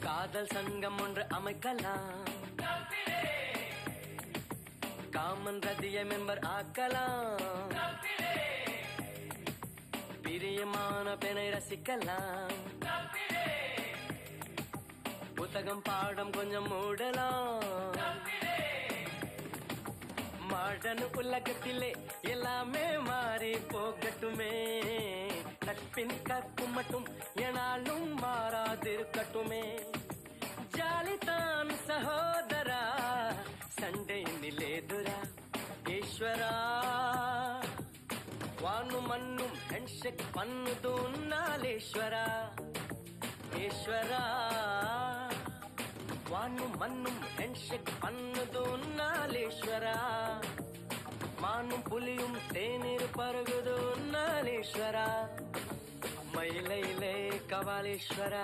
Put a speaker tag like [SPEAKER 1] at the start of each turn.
[SPEAKER 1] காதல் சங்கம் ஒன்று அமைக்கலாம், காமன் ரதிய மெம்பர் ஆக்கலாம், பிரியமான பெண்ணை ரசிக்கலாம், புத்தகம் பாடம் கொஞ்சம் மூடலாம். மாடர்ன் உலகத்திலே எல்லாமே மாறி போகட்டுமே, நட்பின் கற்பு மட்டும் எனாலும் மாறாதிருக்கட்டுமே. ஜாலிதான் சகோதரா, சண்டை நிலேதுரா. ஈஸ்வரா வானு மண்ணும் ஹேண்ட்ஷேக் பண்ணுது உன்னாலேஸ்வரா. ஈஸ்வரா வானு மண்ணும் ஹேண்ட்ஷேக் பண்ணுது உன்னாலேஸ்வரா. மானும் புலியும் தேநீர் பருகுது உன்னாலேஸ்வரா. மயிலையிலே கபாலீஸ்வரா,